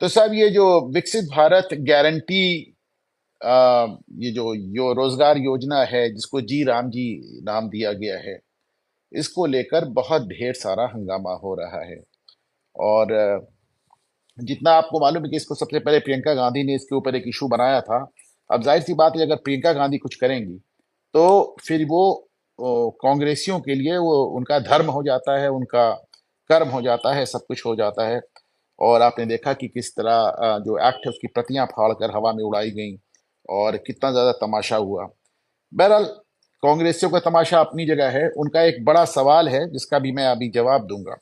तो साहब ये जो विकसित भारत गारंटी, ये जो रोजगार योजना है जिसको जी राम जी नाम दिया गया है, इसको लेकर बहुत ढेर सारा हंगामा हो रहा है। और जितना आपको मालूम है कि इसको सबसे पहले प्रियंका गांधी ने इसके ऊपर एक इशू बनाया था। अब जाहिर सी बात है, अगर प्रियंका गांधी कुछ करेंगी तो फिर वो कांग्रेसियों के लिए वो उनका धर्म हो जाता है, उनका कर्म हो जाता है, सब कुछ हो जाता है। और आपने देखा कि किस तरह जो एक्ट है उसकी प्रतियां फाड़कर हवा में उड़ाई गई और कितना ज्यादा तमाशा हुआ। बहरहाल, कांग्रेसियों का तमाशा अपनी जगह है, उनका एक बड़ा सवाल है जिसका भी मैं अभी जवाब दूंगा।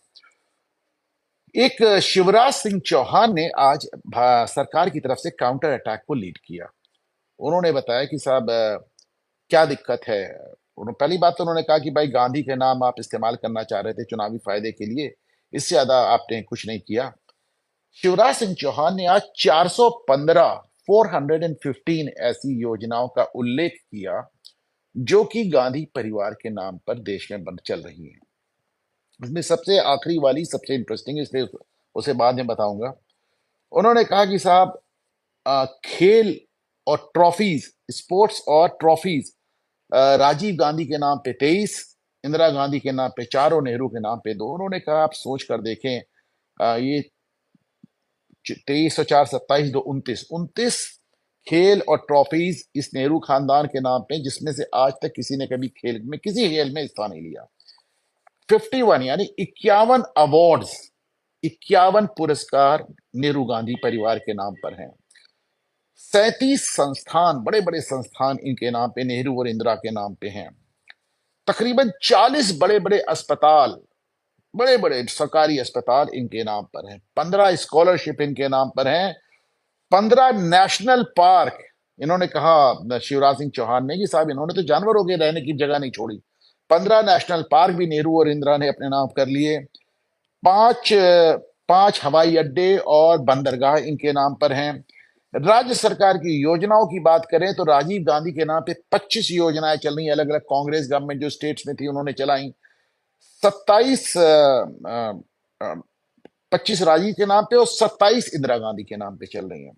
एक शिवराज सिंह चौहान ने आज सरकार की तरफ से काउंटर अटैक को लीड किया। उन्होंने बताया कि साहब क्या दिक्कत है। पहली बात तो उन्होंने कहा कि भाई गांधी के नाम आप इस्तेमाल करना चाह रहे थे चुनावी फायदे के लिए, इससे ज्यादा आपने कुछ नहीं किया। शिवराज सिंह चौहान ने आज 415 415 ऐसी योजनाओं का उल्लेख किया जो कि गांधी परिवार के नाम पर देश में चल रही हैं। इसमें सबसे आखिरी वाली सबसे इंटरेस्टिंग है, इसलिए उसे बाद में बताऊंगा। उन्होंने कहा कि साहब खेल और ट्रॉफीज, स्पोर्ट्स और ट्रॉफीज, राजीव गांधी के नाम पे 23, इंदिरा गांधी के नाम पे 4 और नेहरू के नाम पे 2। उन्होंने कहा आप सोच कर देखें, ये 23 और 4 27 2 29 29 खेल और ट्रॉफीज इस नेहरू खानदान के नाम पे, जिसमें से आज तक किसी ने कभी किसी खेल में स्थान नहीं लिया। 51 यानी 51 अवार्ड्स, 51 पुरस्कार नेहरू गांधी परिवार के नाम पर हैं। 37 संस्थान, बड़े बड़े संस्थान इनके नाम पे, नेहरू और इंदिरा के नाम पे हैं। तकरीबन 40 बड़े बड़े अस्पताल, बड़े बड़े सरकारी अस्पताल इनके नाम पर हैं। 15 स्कॉलरशिप इनके नाम पर हैं। 15 नेशनल पार्क। इन्होंने कहा, शिवराज सिंह चौहान ने, कि साहब इन्होंने तो जानवरों के रहने की जगह नहीं छोड़ी। 15 नेशनल पार्क भी नेहरू और इंदिरा ने अपने नाम कर लिए। 5 5 हवाई अड्डे और बंदरगाह इनके नाम पर हैं। राज्य सरकार की योजनाओं की बात करें तो राजीव गांधी के नाम पे 25 योजनाएं चल रही हैं, अलग अलग कांग्रेस गवर्नमेंट जो स्टेट्स में थी उन्होंने चलाई। 27 25 राजीव के नाम पे और 27 इंदिरा गांधी के नाम पे चल रही हैं।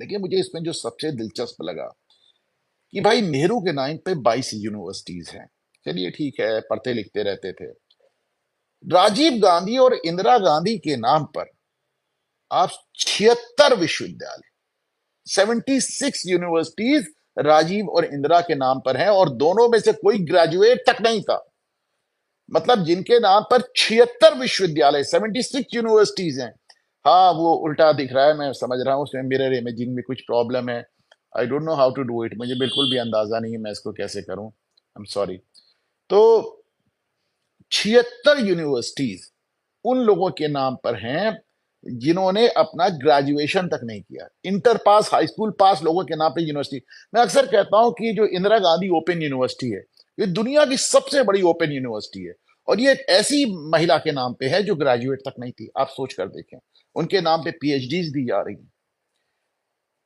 लेकिन मुझे इसमें जो सबसे दिलचस्प लगा कि भाई नेहरू के नाम पे 22 यूनिवर्सिटीज हैं। चलिए ठीक है, पढ़ते लिखते रहते थे। राजीव गांधी और इंदिरा गांधी के नाम पर आप 76 विश्वविद्यालय, 76 यूनिवर्सिटीज राजीव और इंदिरा के नाम पर हैं, और दोनों में से कोई ग्रेजुएट तक नहीं था। मतलब जिनके नाम पर 76 विश्वविद्यालय, 76 यूनिवर्सिटीज हैं। हाँ, वो उल्टा दिख रहा है, मैं समझ रहा हूँ, उसमें मिरर इमेजिंग में कुछ प्रॉब्लम है। I don't know how to do it, मुझे बिल्कुल भी अंदाजा नहीं है मैं इसको कैसे करूं। I am sorry. तो 76 यूनिवर्सिटीज उन लोगों के नाम पर हैं जिन्होंने अपना ग्रेजुएशन तक नहीं किया। इंटर पास, हाई स्कूल पास लोगों के नाम पे यूनिवर्सिटी। मैं अक्सर कहता हूं कि जो इंदिरा गांधी ओपन यूनिवर्सिटी है, ये दुनिया की सबसे बड़ी ओपन यूनिवर्सिटी है, और ये एक ऐसी महिला के नाम पे है जो ग्रेजुएट तक नहीं थी। आप सोच कर देखें, उनके नाम पे पीएचडीज दी जा रही हैं।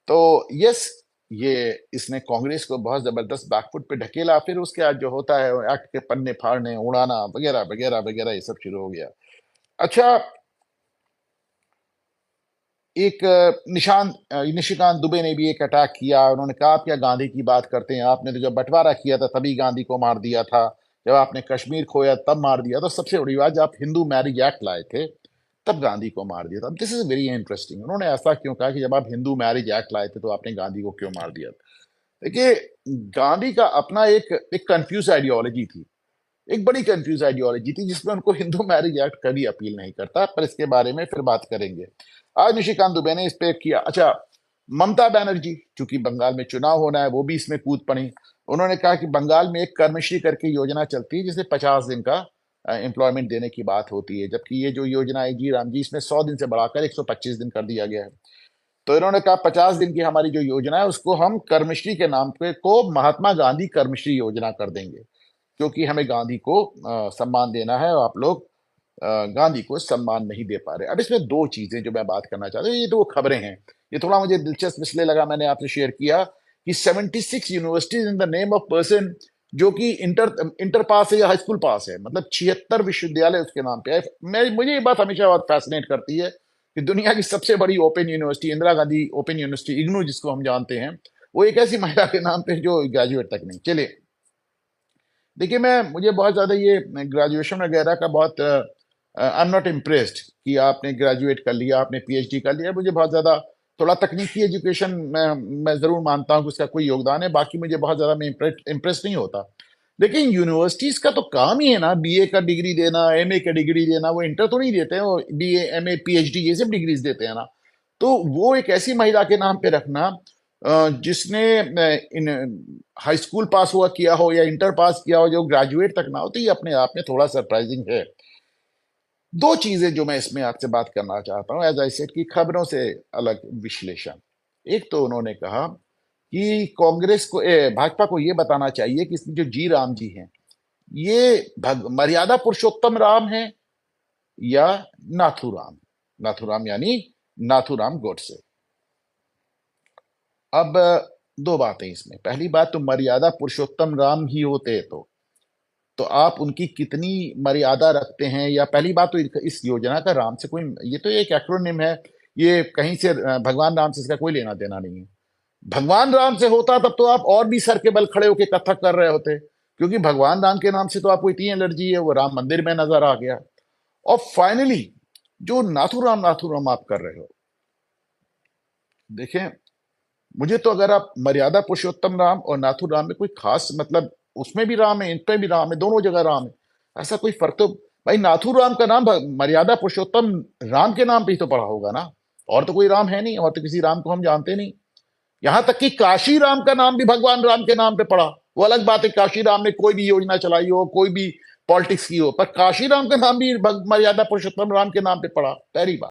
तो यस, ये इसने कांग्रेस को बहुत जबरदस्त बैकफुट पे ढकेला। फिर उसके बाद जो होता है, एक्ट के पन्ने फाड़ने, उड़ाना वगैरह वगैरह वगैरह, ये सब शुरू हो गया। अच्छा, एक निशिकांत दुबे ने भी एक अटैक किया। उन्होंने कहा आप क्या गांधी की बात करते हैं, आपने तो जब बंटवारा किया था तभी गांधी को मार दिया था, जब आपने कश्मीर खोया तब मार दिया। तो सबसे बड़ी बात, जब आप हिंदू मैरिज एक्ट लाए थे तब गांधी को मार दिया था। This is very interesting. उन्होंने ऐसा क्यों कहा कि जब आप हिंदू मैरिज एक्ट लाए थे तो आपने गांधी को क्यों मार दिया? देखिए, गांधी का अपना एक एक कंफ्यूज आइडियोलॉजी थी, एक बड़ी कंफ्यूज आइडियोलॉजी थी, जिसमें उनको हिंदू मैरिज एक्ट कभी अपील नहीं करता, पर इसके बारे में फिर बात करेंगे। आज निशिकांत दुबे ने इस पे किया। अच्छा, ममता बनर्जी, चूंकि बंगाल में चुनाव होना है, वो भी इसमें कूद पड़ी। उन्होंने कहा कि बंगाल में एक कर्मश्री करके योजना चलती है जिसे 50 दिन का एम्प्लॉयमेंट देने की बात होती है, जबकि ये जो योजना है जी राम जी, इसमें 100 दिन से बढ़ाकर 125 दिन कर दिया गया है। तो इन्होंने कहा 50 दिन की हमारी जो योजना है उसको हम कर्मश्री के नाम पे को महात्मा गांधी कर्मश्री योजना कर देंगे, क्योंकि हमें गांधी को सम्मान देना है और आप लोग गांधी को सम्मान नहीं दे पा रहे। अब इसमें दो चीजें जो मैं बात करना चाहता हूँ, ये तो खबरें हैं, ये थोड़ा मुझे दिलचस्प इसलिए लगा, मैंने आपसे शेयर किया कि 76 universities in the name of person जो कि इंटर पास है या हाई स्कूल पास है, मतलब 76 विश्वविद्यालय उसके नाम पे है। मुझे ये बात हमेशा बहुत फैसिनेट करती है। कि दुनिया की सबसे बड़ी open university, Indira Gandhi open university, IGNOU जिसको हम जानते हैं, वो एक ऐसी महिला के नाम पे जो ग्रेजुएट तक नहीं। चलिए, देखिए, मुझे बहुत ज्यादा ये ग्रेजुएशन वगैरह का बहुत आई एम नॉट इम्प्रेस्ड कि आपने ग्रेजुएट कर लिया, आपने पीएचडी कर लिया। मुझे बहुत ज्यादा थोड़ा तकनीकी एजुकेशन मैं जरूर मानता हूँ कि उसका कोई योगदान है, बाकी मुझे बहुत ज्यादा मैं इम्प्रेस नहीं होता। लेकिन यूनिवर्सिटीज का तो काम ही है ना बीए का डिग्री देना, एमए का डिग्री देना। वो इंटर तो नहीं देते हैं, वो बीए एमए पीएचडी ये सब डिग्रीज देते हैं ना। तो वो एक ऐसी महिला के नाम पे रखना जिसने इन हाई स्कूल पास हुआ किया हो या इंटर पास किया हो, जो ग्रेजुएट तक ना हो, तो ये अपने आप में थोड़ा सरप्राइजिंग है। दो चीजें जो मैं इसमें आपसे बात करना चाहता हूं, एज आई सेड, की खबरों से अलग विश्लेषण। एक तो उन्होंने कहा कि कांग्रेस को भाजपा को ये बताना चाहिए कि इसमें जो जी राम जी हैं, ये मर्यादा पुरुषोत्तम राम है या नाथूराम। नाथूराम यानी नाथूराम गोडसे। अब दो बातें इसमें। पहली बात, तो मर्यादा पुरुषोत्तम राम ही होते तो आप उनकी कितनी मर्यादा रखते हैं? या पहली बात तो इस योजना का राम से कोई, ये तो एक एक्रोनिम है, ये कहीं से भगवान राम से इसका कोई लेना देना नहीं है। भगवान राम से होता तब तो आप और भी सर के बल खड़े होकर कथक कर रहे होते, क्योंकि भगवान राम के नाम से तो आपको इतनी एलर्जी है, वो राम मंदिर में नजर आ गया। और फाइनली जो नाथुराम आप कर रहे हो, देखें, मुझे तो अगर आप मर्यादा पुरुषोत्तम राम और नाथुराम में कोई खास मतलब, उसमें भी राम है, इन पे भी राम है, दोनों जगह राम है, ऐसा कोई फर्क तो भाई नाथुराम का नाम मर्यादा पुरुषोत्तम राम के नाम पे ही तो पड़ा होगा ना। और तो कोई राम है नहीं, और तो किसी राम को हम जानते नहीं। यहां तक कि काशी राम का नाम भी भगवान राम के नाम पे पड़ा। वो अलग बात है, काशी राम ने कोई भी योजना चलाई हो, कोई भी पॉलिटिक्स की हो, पर काशी राम का नाम भी मर्यादा पुरुषोत्तम राम के नाम पे पड़ा। पहली बात।